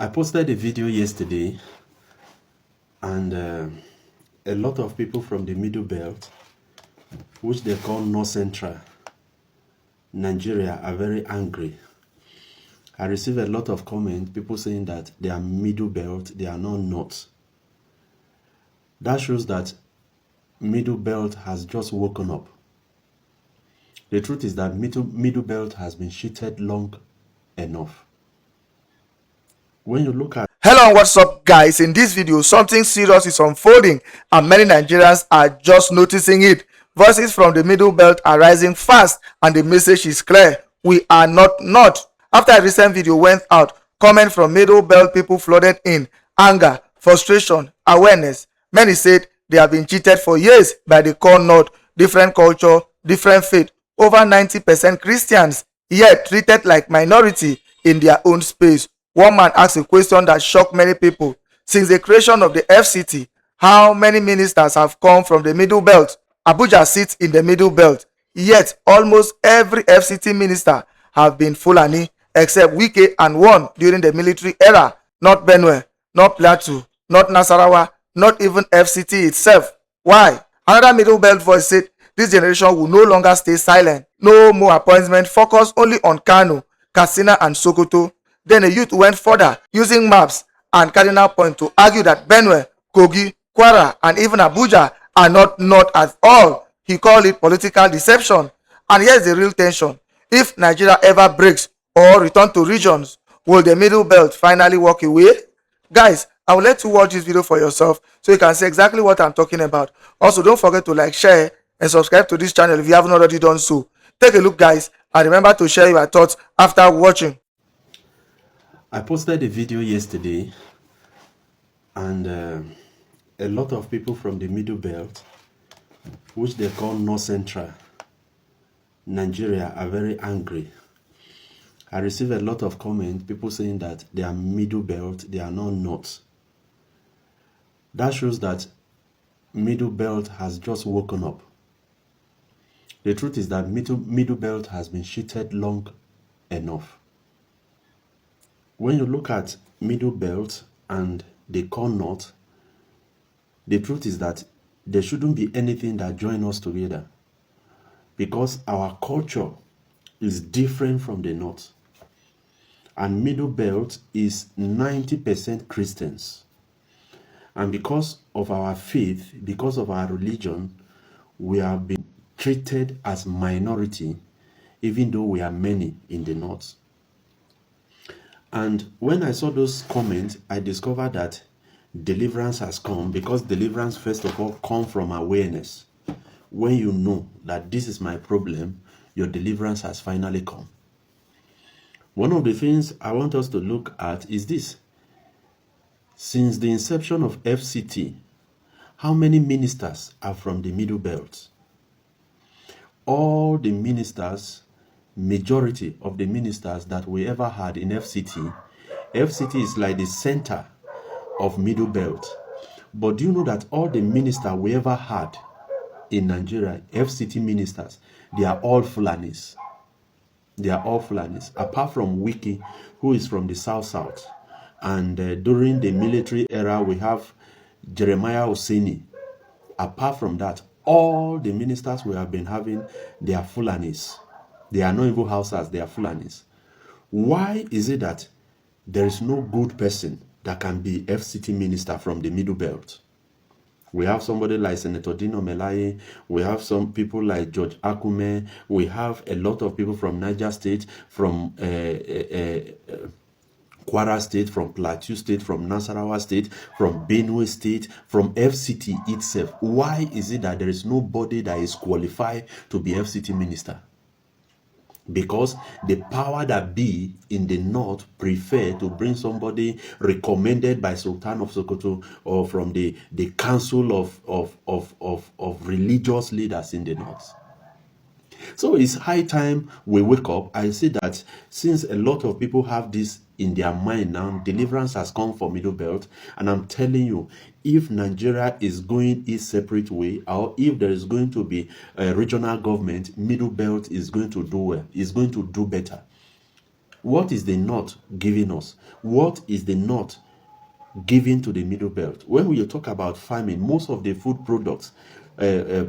I posted a video yesterday, and a lot of people from the Middle Belt, which they call North Central Nigeria, are very angry. I received a lot of comments, people saying that they are Middle Belt, they are not North. That shows that Middle Belt has just woken up. The truth is that Middle Belt has been cheated long enough. When you look at Hello and what's up, guys? In this video, something serious is unfolding and many Nigerians are just noticing it. Voices from the Middle Belt are rising fast and the message is clear: we are not. After a recent video went out, comments from Middle Belt people flooded in. Anger, frustration, awareness. Many said they have been cheated for years by the core North, different culture, different faith, over 90% Christians, yet treated like minority in their own space. One man asked a question that shocked many people. Since the creation of the FCT, how many ministers have come from the Middle Belt? Abuja sits in the Middle Belt, yet almost every FCT minister have been Fulani, except Wike and one during the military era. Not Benue, not Plateau, not Nasarawa, not even FCT itself. Why? Another Middle Belt voice said this generation will no longer stay silent. No more appointment, focus only on Kano, Katsina and Sokoto. Then a youth went further, using maps and cardinal point to argue that Benue, Kogi, Kwara and even Abuja are not North at all. He called it political deception. And here's the real tension: if Nigeria ever breaks or return to regions, will the Middle Belt finally walk away? Guys, I will let you watch this video for yourself so you can see exactly what I'm talking about. Also, don't forget to like, share and subscribe to this channel if you haven't already done so. Take a look, guys, and remember to share your thoughts after watching. I posted a video yesterday, and a lot of people from the Middle Belt, which they call North Central Nigeria, are very angry. I received a lot of comments, people saying that they are Middle Belt, they are not North. That shows that Middle Belt has just woken up. The truth is that Middle Belt has been cheated long enough. When you look at Middle Belt and the core North, the truth is that there shouldn't be anything that joins us together, because our culture is different from the North. And Middle Belt is 90% Christians. And because of our faith, because of our religion, we have been treated as minority, even though we are many in the North. And when I saw those comments, I discovered that deliverance has come, because deliverance, first of all, comes from awareness. When you know that this is my problem, your deliverance has finally come. One of the things I want us to look at is this. Since the inception of FCT, how many ministers are from the Middle Belt? All the ministers, majority of the ministers that we ever had in FCT is like the center of Middle Belt. But do you know that all the ministers we ever had in Nigeria, FCT ministers, they are all Fulanis? They are all Fulanis, apart from Wiki, who is from the South. And during the military era, we have Jeremiah Oseni. Apart from that, all the ministers we have been having, they are Fulanis. They are not even Hausas, they are Fulanis. Why is it that there is no good person that can be FCT minister from the Middle Belt? We have somebody like Senator Dino Melaye. We have some people like George Akume. We have a lot of people from Niger State, from Kwara State, from Plateau State, from Nasarawa State, from Benue State, from FCT itself. Why is it that there is nobody that is qualified to be FCT minister? Because the power that be in the North prefer to bring somebody recommended by Sultan of Sokoto or from the council of religious leaders in the North. So it's high time we wake up. I say that since a lot of people have this in their mind now, deliverance has come for Middle Belt. And I'm telling you, if Nigeria is going its separate way, or if there is going to be a regional government, Middle Belt is going to do well, is going to do better. What is the North giving us? What is the North giving to the Middle Belt? When we talk about farming, most of the food products,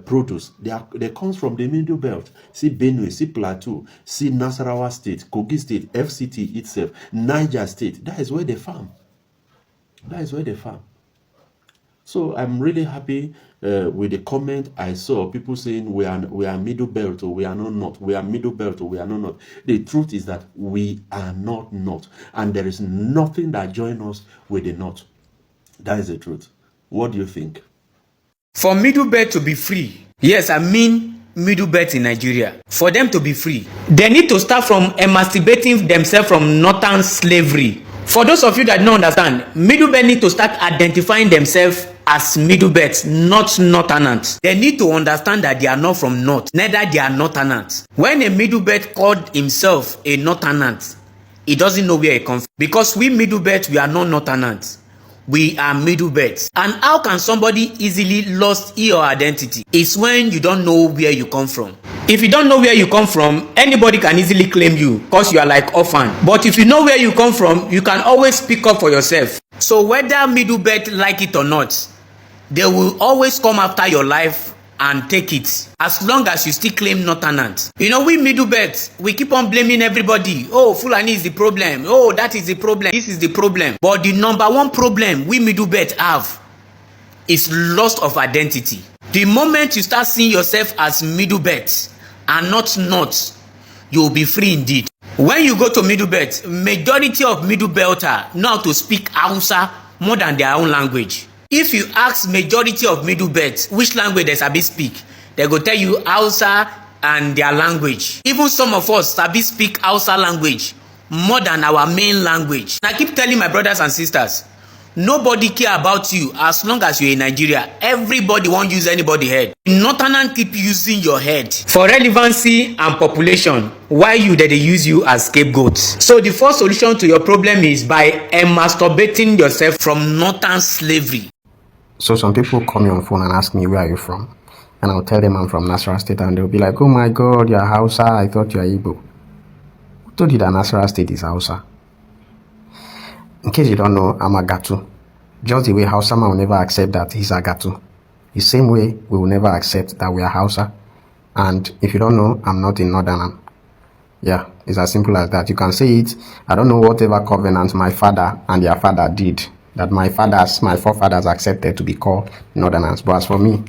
produce, they comes from the Middle Belt. See Benue, see Plateau, see Nasarawa State, Kogi State, FCT itself, Niger State. That is where they farm. That is where they farm. So I'm really happy with the comment I saw. People saying we are Middle Belt or we are not North. We are Middle Belt or we are not North. The truth is that we are not North, and there is nothing that joins us with the North. That is the truth. What do you think? For Middle Belt to be free, yes, I mean Middle Belt in Nigeria, for them to be free, they need to start from emancipating themselves from northern slavery. For those of you that don't understand, Middle Belt need to start identifying themselves as Middle Belt, not Northerners. They need to understand that they are not from North, neither they are Northerners. When a Middle Belt called himself a Northerners, he doesn't know where he comes from. Because we Middle Belt, we are not Northerners. We are Middle Belt. And how can somebody easily lose your identity? It's when you don't know where you come from. If you don't know where you come from, anybody can easily claim you because you are like orphan. But if you know where you come from, you can always speak up for yourself. So whether Middle Belt like it or not, they will always come after your life and take it, as long as you still claim Northerners. You know, we Middle Belt, we keep on blaming everybody. Oh, Fulani is the problem. Oh, that is the problem. This is the problem. But the number one problem we Middle Belt have is loss of identity. The moment you start seeing yourself as Middle Belt and not North, you will be free indeed. When you go to Middle Belt, majority of Middle Belter know how to speak Hausa more than their own language. If you ask majority of Middle Belt which language they sabi speak, they go tell you Hausa and their language. Even some of us sabi speak Hausa language more than our main language. And I keep telling my brothers and sisters, nobody care about you as long as you're in Nigeria. Everybody won't use anybody head. Northerners keep using your head for relevancy and population, while you that they use you as scapegoats. So the first solution to your problem is by emasturbating yourself from northern slavery. So some people call me on phone and ask me, where are you from? And I'll tell them I'm from Nasarawa State, and they'll be like, oh my God, you're Hausa, I thought you're Igbo. Who told you that Nasarawa State is Hausa? In case you don't know, I'm a Gatu. Just the way Hausa man will never accept that he's a Gatu. The same way we will never accept that we are Hausa. And if you don't know, I'm not in Northern. Yeah, it's as simple as that. You can say it. I don't know whatever covenant my father and their father did, that my forefathers accepted to be called Northerners. But as for me,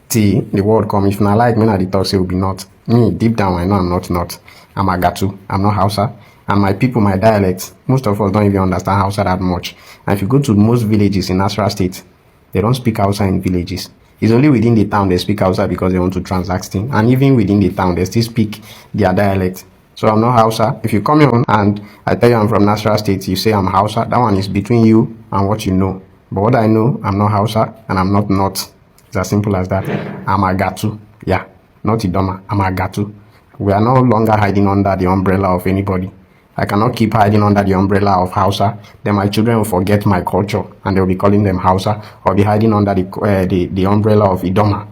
till the world come, if not like me, I thought say will be not. Me, deep down, I know I'm not North. I'm a Gatu. I'm not Hausa. And my people, my dialect, most of us don't even understand Hausa that much. And if you go to most villages in Nasarawa State, they don't speak Hausa in villages. It's only within the town they speak Hausa because they want to transact things. And even within the town, they still speak their dialect. So I'm not Hausa. If you come here and I tell you I'm from Nasarawa State, you say I'm Hausa, that one is between you and what you know. But what I know, I'm not Hausa and I'm not North. It's as simple as that. I'm a Gatu. Yeah, not Idoma. I'm a Gatu. We are no longer hiding under the umbrella of anybody. I cannot keep hiding under the umbrella of Hausa. Then my children will forget my culture and they'll be calling them Hausa, or be hiding under the umbrella of Idoma.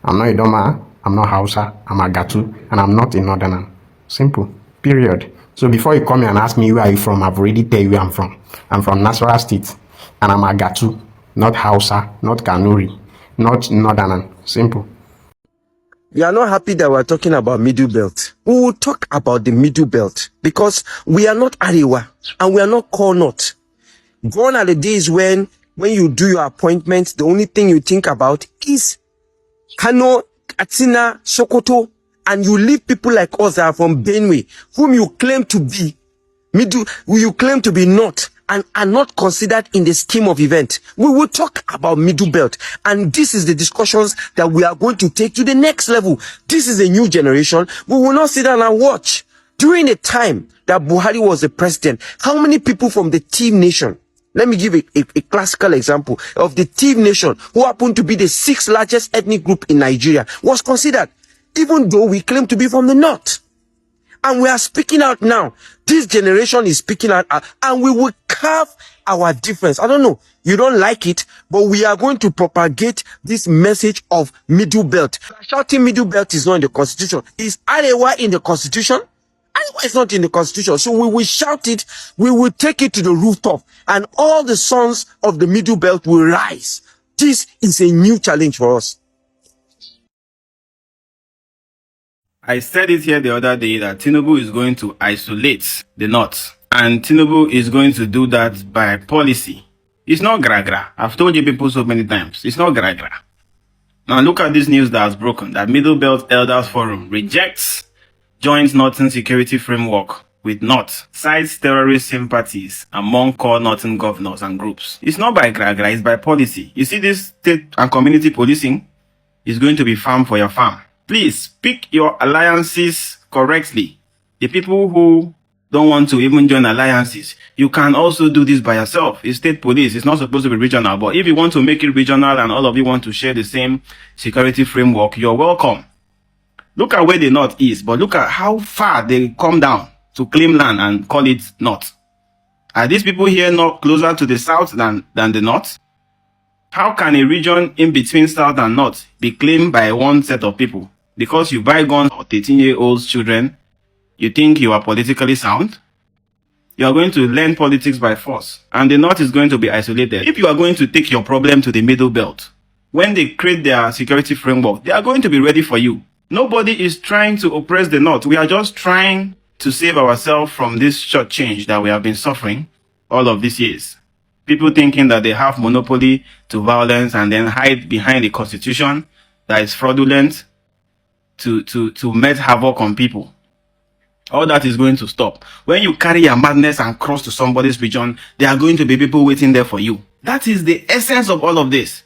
I'm not Idoma, I'm not Hausa, I'm a Gatu, and I'm not a Northerner. Simple. Period. So before you come here and ask me where are you from, I've already tell you where I'm from. I'm from Nasarawa State, and I'm a Gatu, not Hausa, not Kanuri, not Northerner. Simple. We are not happy that we're talking about Middle Belt. We will talk about the Middle Belt because we are not Arewa and we are not called North. Gone are the days when you do your appointment, the only thing you think about is Kano, Katsina, Sokoto, and you leave people like us that are from Benue, whom you claim to be Middle, you claim to be North, and are not considered in the scheme of event. We will talk about Middle Belt, and this is the discussions that we are going to take to the next level. This is a new generation. We will not sit down and watch. During the time that Buhari was the president, how many people from the Team Nation, let me give a classical example of the Team Nation, who happened to be the 6th largest ethnic group in Nigeria, was considered, even though we claim to be from the North. And we are speaking out now. This generation is speaking out, and we will carve our difference. I don't know, you don't like it, but we are going to propagate this message of Middle Belt. Shouting Middle Belt is not in the Constitution. Is Arewa in the Constitution? Arewa is not in the constitution. So we will shout it, we will take it to the rooftop, and all the sons of the Middle Belt will rise. This is a new challenge for us. I said it here the other day that Tinubu is going to isolate the North. And Tinubu is going to do that by policy. It's not gra-gra. I've told you people so many times. It's not gra-gra. Now look at this news that has broken. That Middle Belt Elders Forum rejects joint Northern security framework with North. Cites terrorist sympathies among core Northern governors and groups. It's not by gra-gra, it's by policy. You see, this state and community policing is going to be farm for your farm. Please pick your alliances correctly. The people who don't want to even join alliances, you can also do this by yourself. It's state police. It's not supposed to be regional. But if you want to make it regional and all of you want to share the same security framework, you're welcome. Look at where the North is, but look at how far they come down to claim land and call it North. Are these people here not closer to the South than the North? How can a region in between South and North be claimed by one set of people? Because you buy guns for 13-year-old children, you think you are politically sound? You are going to learn politics by force, and the North is going to be isolated. If you are going to take your problem to the Middle Belt, when they create their security framework, they are going to be ready for you. Nobody is trying to oppress the North. We are just trying to save ourselves from this short change that we have been suffering all of these years. People thinking that they have monopoly to violence and then hide behind a constitution that is fraudulent to make havoc on people. All that is going to stop. When you carry your madness and cross to somebody's region, there are going to be people waiting there for you. That is the essence of all of this.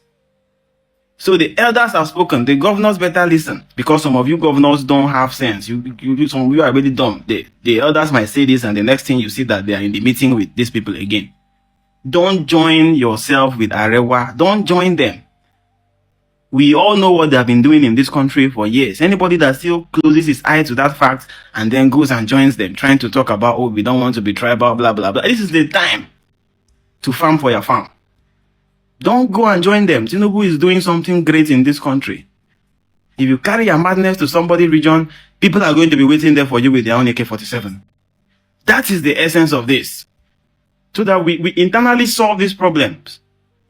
So the elders have spoken. The governors better listen, because some of you governors don't have sense. Some of you are really dumb. The elders might say this, and the next thing you see that they are in the meeting with these people again. Don't join yourself with Arewa. Don't join them. We all know what they have been doing in this country for years. Anybody that still closes his eye to that fact and then goes and joins them, trying to talk about, oh, we don't want to be tribal, blah, blah, blah. This is the time to farm for your farm. Don't go and join them. Tinubu is doing something great in this country. If you carry your madness to somebody's region, people are going to be waiting there for you with their own AK-47. That is the essence of this. So that we internally solve these problems.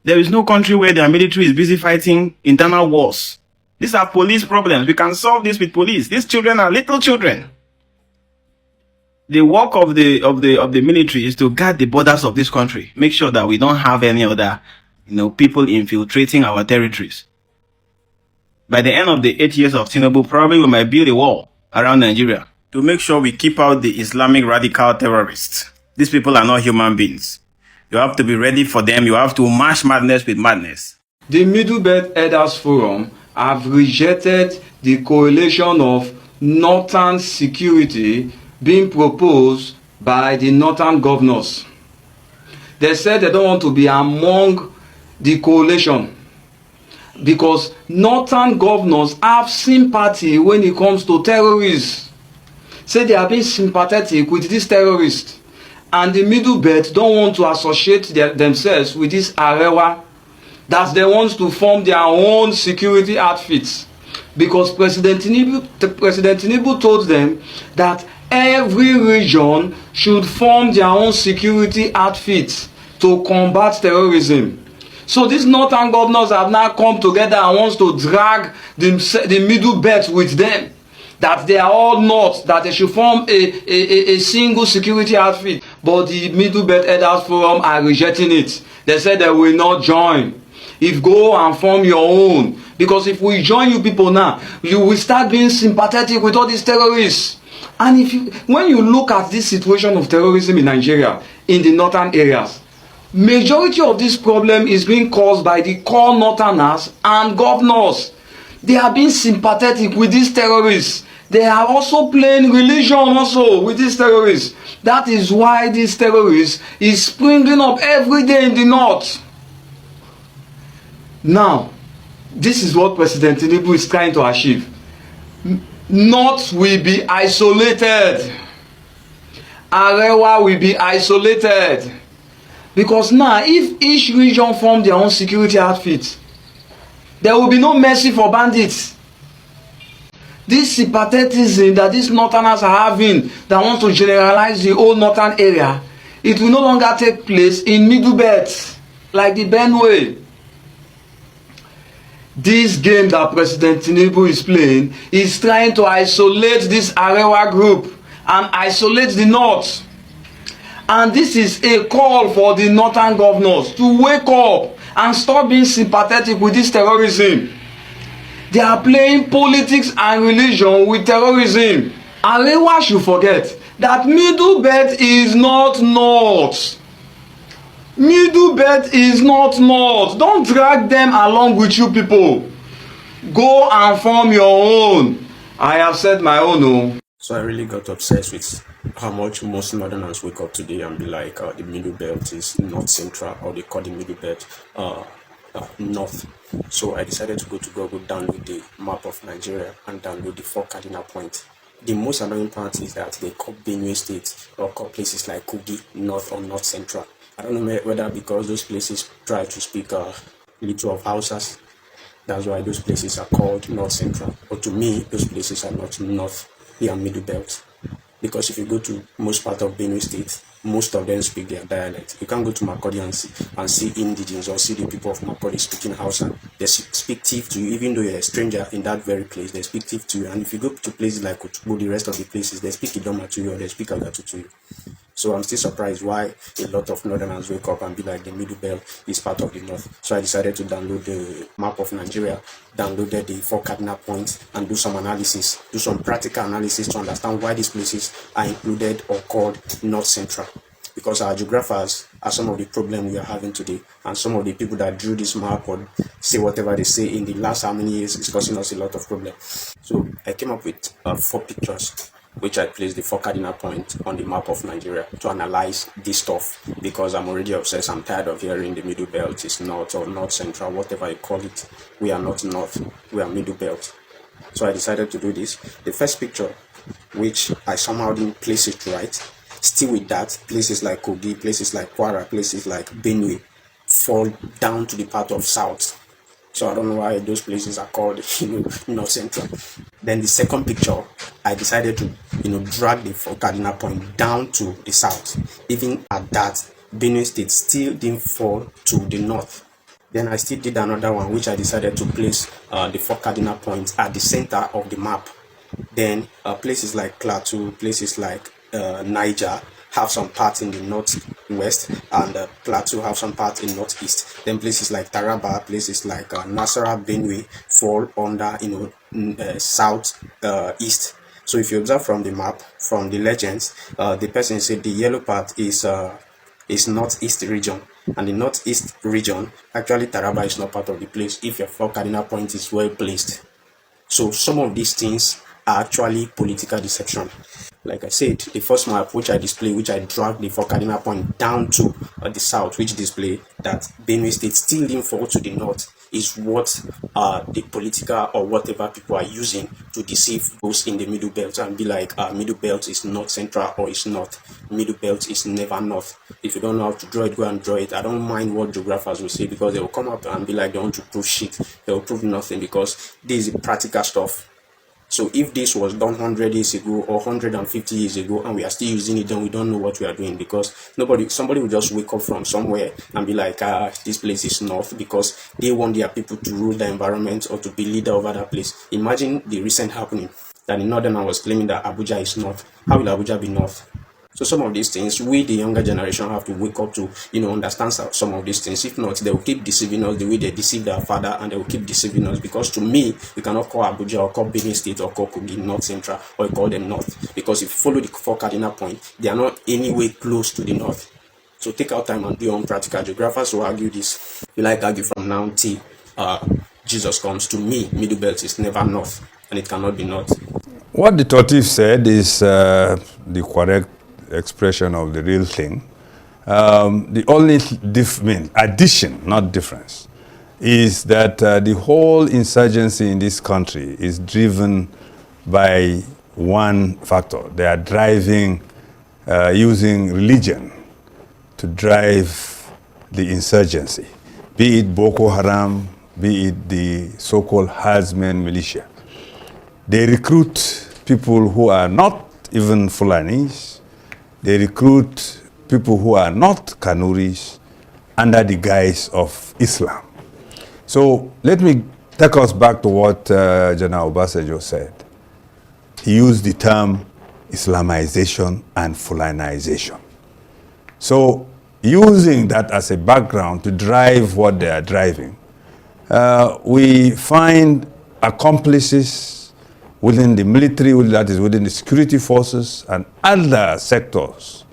There is no country where their military is busy fighting internal wars. These are police problems. We can solve this with police. These children are little children. The work of the military is to guard the borders of this country. Make sure that we don't have any other, people infiltrating our territories. By the end of the 8 years of Tinubu, probably we might build a wall around Nigeria to make sure we keep out the Islamic radical terrorists. These people are not human beings. You have to be ready for them. You have to match madness with madness. The Middle Belt Elders Forum have rejected the coalition of Northern security being proposed by the Northern governors. They said they don't want to be among the coalition because Northern governors have sympathy when it comes to terrorists. Say they are being sympathetic with these terrorists. And the Middle Belt don't want to associate themselves with this Arewa, that they want to form their own security outfits. Because President Tinubu told them that every region should form their own security outfits to combat terrorism. So these Northern governors have now come together and wants to drag the Middle Belt with them. That they are all North, that they should form a single security outfit. But the Middle Belt Elders Forum are rejecting it. They said they will not join. If go and form your own. Because if we join you people now, you will start being sympathetic with all these terrorists. And when you look at this situation of terrorism in Nigeria, in the northern areas, majority of this problem is being caused by the core northerners and governors. They are being sympathetic with these terrorists. They are also playing religion also with these terrorists. That is why these terrorists is springing up every day in the north. Now, this is what President Tinubu is trying to achieve. North will be isolated. Arewa will be isolated. Because now, if each region form their own security outfit, there will be no mercy for bandits. This sympathetism that these northerners are having, that want to generalize the whole northern area, it will no longer take place in middle belt like the Benue. This game that President Tinubu is playing is trying to isolate this Arewa group and isolate the north. And this is a call for the northern governors to wake up and stop being sympathetic with this terrorism. They are playing politics and religion with terrorism. Arewa should forget that Middle Belt is not north. Middle Belt is not north. Don't drag them along with you people. Go and form your own. I have said my own. Oh. So I really got obsessed with how much most northerners wake up today and be like, the middle belt is north central, or they call the middle belt north. So I decided to go to Google, download the map of Nigeria, and download the 4 cardinal points. The most annoying part is that they call Benue State or call places like Kogi north or north central. I don't know whether because those places try to speak little of Hausas, that's why those places are called north central. But to me, those places are not north, they are middle belt. Because if you go to most part of Benue State, most of them speak their dialect. You can't go to Makurdi and see indigenes or see the people of Makurdi speaking Hausa. They speak Tiv to you, even though you're a stranger in that very place, they speak Tiv to you. And if you go to places like Otukbo, the rest of the places, they speak Idoma to you or they speak Agatu to you. So I'm still surprised why a lot of northerners wake up and be like the middle belt is part of the north. So I decided to download the map of Nigeria, downloaded the 4 cardinal points, and do some analysis, do some practical analysis to understand why these places are included or called north central. Because our geographers are some of the problems we are having today, and some of the people that drew this map or say whatever they say in the last how many years is causing us a lot of problems. So I came up with 4 pictures, which I placed the 4 cardinal points on the map of Nigeria to analyze this stuff, because I'm already obsessed. I'm tired of hearing the middle belt is north or north central, whatever you call it. We are not north, we are middle belt. So I decided to do this. The first picture, which I somehow didn't place it right, still with that, places like Kogi, places like Kwara, places like Benue fall down to the part of south. So I don't know why those places are called, north central. Then the second picture, I decided to, drag the 4 cardinal point down to the south. Even at that, Benue State still didn't fall to the north. Then I still did another one, which I decided to place the 4 cardinal points at the center of the map. Then places like Plateau, places like Niger have some part in the northwest, and Plateau have some part in northeast. Then places like Taraba, places like Nasarawa, Benue fall under south east. So if you observe from the map, from the legends, the person said the yellow part is northeast region, and the northeast region, actually Taraba is not part of the place if your 4 cardinal point is well placed. So some of these things are actually political deception. Like I said, the first map which I display, which I dragged the 4 cardinal point down to the south, which display that Benue State still didn't fall to the north, is what the political or whatever people are using to deceive those in the middle belt and be like, middle belt is north central or it's not. Middle belt is never north. If you don't know how to draw it, go and draw it. I don't mind what geographers will say, because they will come up and be like they want to prove shit. They will prove nothing, because this is practical stuff. So if this was done 100 years ago or 150 years ago and we are still using it, then we don't know what we are doing, because somebody will just wake up from somewhere and be like, this place is north, because they want their people to rule the environment or to be leader over that place. Imagine the recent happening that the northerner was claiming that Abuja is north. How will Abuja be north? So some of these things, we, the younger generation, have to wake up to, understand some of these things. If not, they will keep deceiving us the way they deceived their father, and they will keep deceiving us. Because to me, you cannot call Abuja or call Benue State or call Kogi North Central, or call them North. Because if you follow the 4 cardinal points, they are not anywhere close to the North. So take out time and do your own practical. Geographers will argue this. You like argue from now till Jesus comes. To me, Middle Belt is never North, and it cannot be North. What the tortoise said is the correct expression of the real thing. The only addition, not difference, is that the whole insurgency in this country is driven by one factor. They are driving, using religion to drive the insurgency, be it Boko Haram, be it the so-called herdsmen militia. They recruit people who are not even Fulanis. They recruit people who are not Kanuris under the guise of Islam. So let me take us back to what General Obasanjo said. He used the term Islamization and Fulanization. So using that as a background to drive what they are driving, we find accomplices within the military, that is within the security forces and other sectors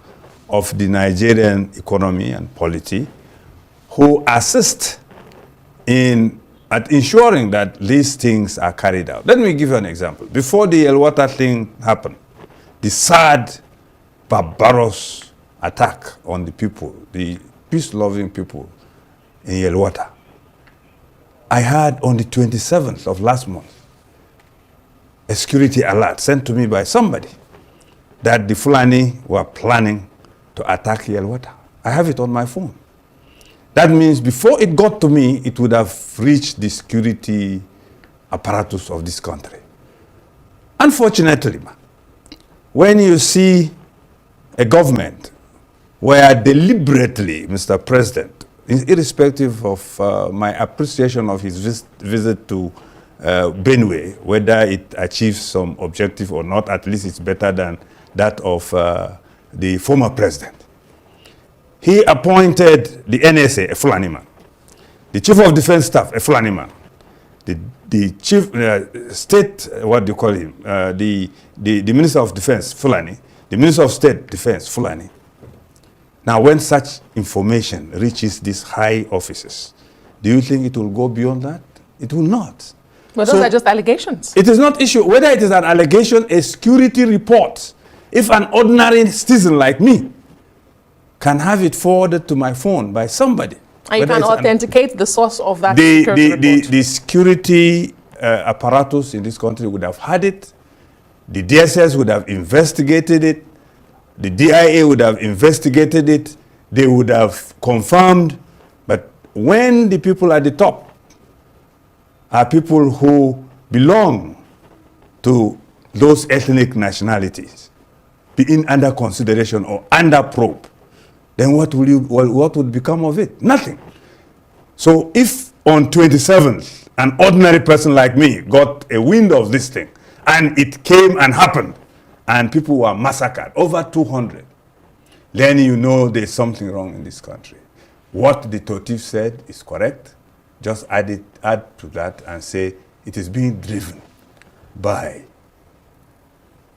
of the Nigerian economy and polity who assist in ensuring that these things are carried out. Let me give you an example. Before the Yelwata thing happened, the sad, barbarous attack on the people, the peace-loving people in Yelwata, I had on the 27th of last month a security alert sent to me by somebody that the Fulani were planning to attack Yelwata. I have it on my phone. That means before it got to me, it would have reached the security apparatus of this country. Unfortunately, when you see a government where deliberately, Mr. President, irrespective of my appreciation of his visit to Benue, whether it achieves some objective or not, at least it's better than that of the former president. He appointed the NSA, a Fulani man, the Chief of Defense Staff, a Fulani man, the Chief State, what do you call him, the Minister of Defense, Fulani, the Minister of State Defense, Fulani. Now, when such information reaches these high offices, do you think it will go beyond that? It will not. But those are just allegations. It is not issue, whether it is an allegation, a security report. If an ordinary citizen like me can have it forwarded to my phone by somebody. And you can authenticate the source of that security report. The security apparatus in this country would have had it. The DSS would have investigated it. The DIA would have investigated it. They would have confirmed. But when the people at the top are people who belong to those ethnic nationalities being under consideration or under probe, then what would become of it? Nothing. So if on 27th, an ordinary person like me got a wind of this thing, and it came and happened, and people were massacred, over 200, then you know there's something wrong in this country. What the Totif said is correct. Just add to that and say it is being driven by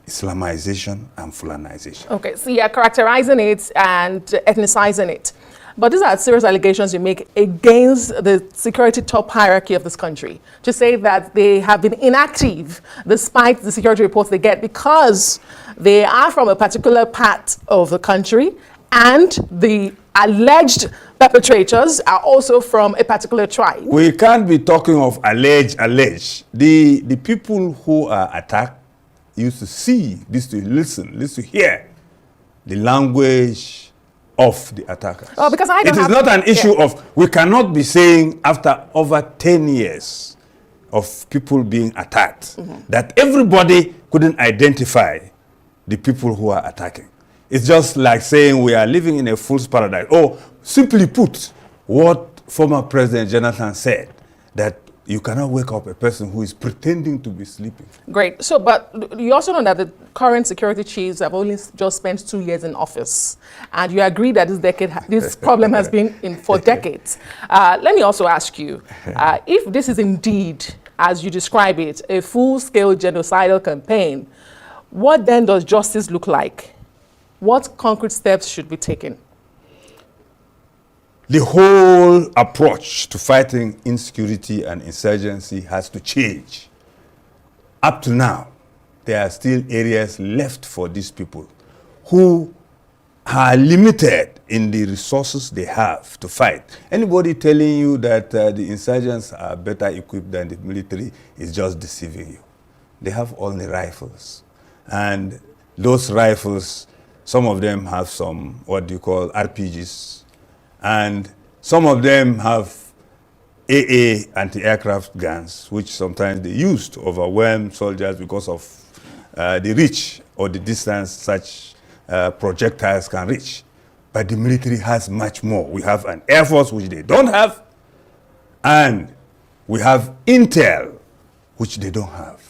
Islamization and Fulanization. Okay, so you're characterizing it and ethnicizing it. But these are serious allegations you make against the security top hierarchy of this country, to say that they have been inactive despite the security reports they get because they are from a particular part of the country and the alleged perpetrators are also from a particular tribe. We can't be talking of alleged. The people who are attacked used to see, used to listen, used to hear the language of the attackers. Oh, because I don't it is not an issue of, we cannot be saying after over 10 years of people being attacked, that everybody couldn't identify the people who are attacking. It's just like saying we are living in a fool's paradise. Or simply put, what former President Jonathan said, that you cannot wake up a person who is pretending to be sleeping. Great. So, but you also know that the current security chiefs have only just spent 2 years in office. And you agree that this problem has been in for decades. Let me also ask you, if this is indeed, as you describe it, a full-scale genocidal campaign, what then does justice look like? What concrete steps should be taken? The whole approach to fighting insecurity and insurgency has to change. Up to now, there are still areas left for these people who are limited in the resources they have to fight. Anybody telling you that the insurgents are better equipped than the military is just deceiving you. They have only rifles. And those rifles, some of them have some, what do you call, RPGs. And some of them have AA anti-aircraft guns, which sometimes they use to overwhelm soldiers because of the reach or the distance such projectiles can reach. But the military has much more. We have an air force which they don't have, and we have intel which they don't have.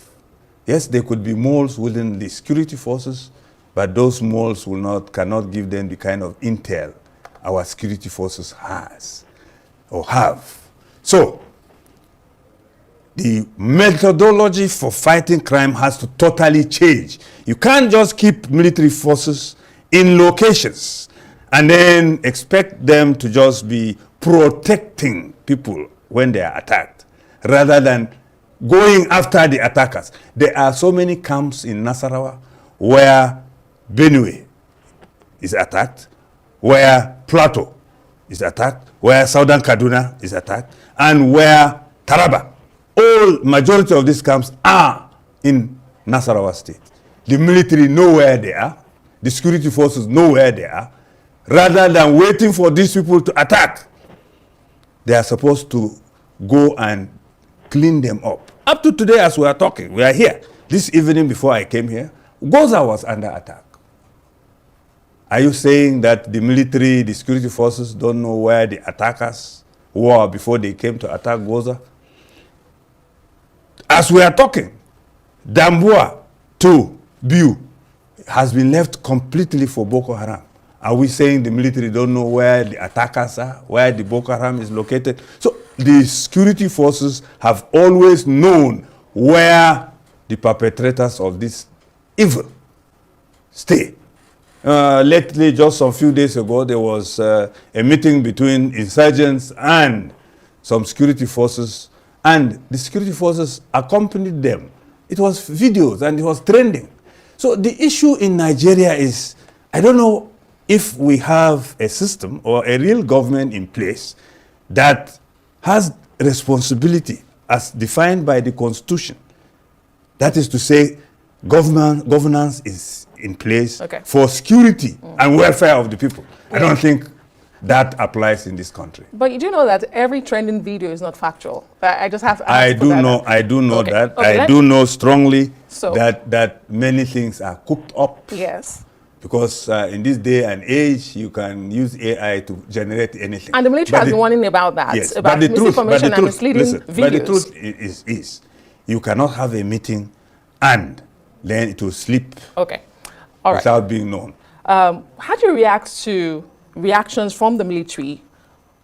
Yes, there could be moles within the security forces, but those moles cannot give them the kind of intel our security forces has or have. So, the methodology for fighting crime has to totally change. You can't just keep military forces in locations and then expect them to just be protecting people when they are attacked, rather than going after the attackers. There are so many camps in Nasarawa where Benue is attacked, where Plateau is attacked, where Southern Kaduna is attacked, and where Taraba. All majority of these camps are in Nasarawa state. The military know where they are, the security forces know where they are. Rather than waiting for these people to attack, they are supposed to go and clean them up. Up to today, as we are talking, we are here. This evening before I came here, Goza was under attack. Are you saying that the military, the security forces don't know where the attackers were before they came to attack Goza? As we are talking, Dambua to Biu has been left completely for Boko Haram. Are we saying the military don't know where the attackers are, where the Boko Haram is located? So the security forces have always known where the perpetrators of this evil stay. Lately, just a few days ago, there was a meeting between insurgents and some security forces, and the security forces accompanied them. It was videos and it was trending. So the issue in Nigeria is, I don't know if we have a system or a real government in place that has responsibility as defined by the Constitution. That is to say, governance is in place for security and welfare of the people. I don't think that applies in this country. But you do know that every trending video is not factual. I just have to I do know that. I do know strongly that many things are cooked up. Yes. Because in this day and age, you can use AI to generate anything. And the military has been warning about that, yes, about misinformation and misleading videos. But the truth is, you cannot have a meeting and then it will slip without being known. How do you react to reactions from the military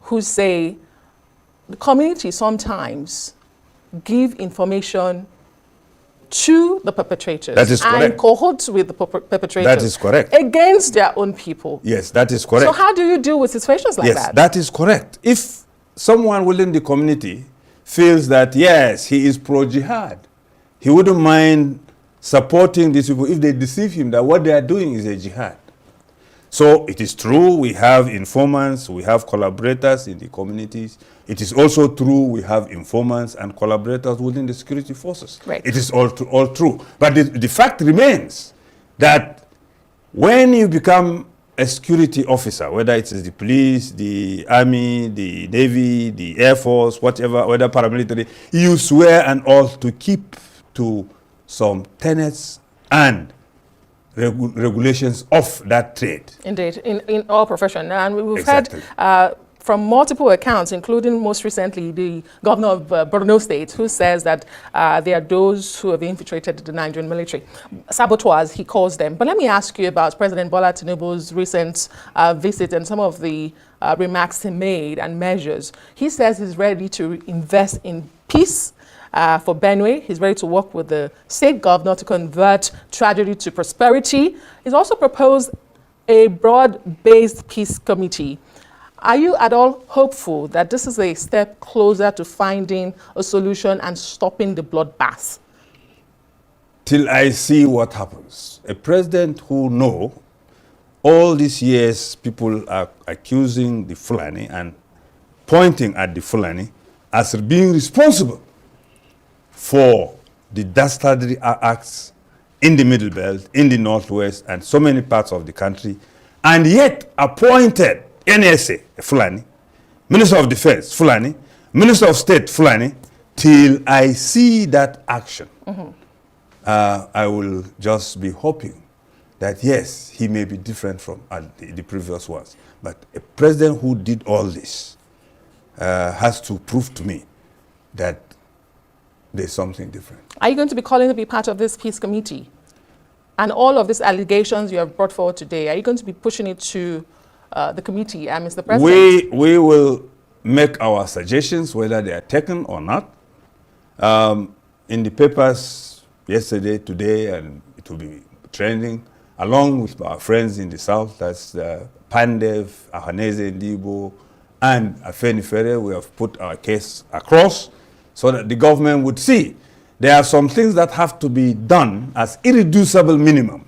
who say the community sometimes give information to the perpetrators? That is correct. And cohorts with the perpetrators. That is correct. Against their own people. Yes, that is correct. So how do you deal with situations like that? Yes, that is correct. If someone within the community feels that, yes, he is pro-jihad, he wouldn't mind supporting these people if they deceive him that what they are doing is a jihad. So it is true we have informants, we have collaborators in the communities. It is also true we have informants and collaborators within the security forces. Right. It is all true. But the fact remains that when you become a security officer, whether it is the police, the army, the navy, the air force, whatever, whether paramilitary, you swear an oath to keep to some tenets and regulations of that trade. Indeed, in all professions. And we've heard from multiple accounts, including most recently the governor of Borno State, who says that there are those who have infiltrated the Nigerian military. Saboteurs, he calls them. But let me ask you about President Bola Tinubu's recent visit and some of the remarks he made and measures. He says he's ready to invest in peace for Benue. He's ready to work with the state governor to convert tragedy to prosperity. He's also proposed a broad-based peace committee. Are you at all hopeful that this is a step closer to finding a solution and stopping the bloodbath? Till I see what happens. A president who knows all these years people are accusing the Fulani and pointing at the Fulani as being responsible for the dastardly acts in the Middle Belt, in the Northwest, and so many parts of the country, and yet appointed NSA, Fulani, Minister of Defense, Fulani, Minister of State Fulani till I see that action. I will just be hoping that yes, he may be different from the previous ones, but a president who did all this has to prove to me that there's something different. Are you going to be calling to be part of this peace committee? And all of these allegations you have brought forward today, are you going to be pushing it to the committee and Mr. President? We will make our suggestions, whether they are taken or not. In the papers yesterday, today, and it will be trending, along with our friends in the South, that's Pandev, Ahaneze Ndibo, and Afenifere, we have put our case across so that the government would see there are some things that have to be done as irreducible minimum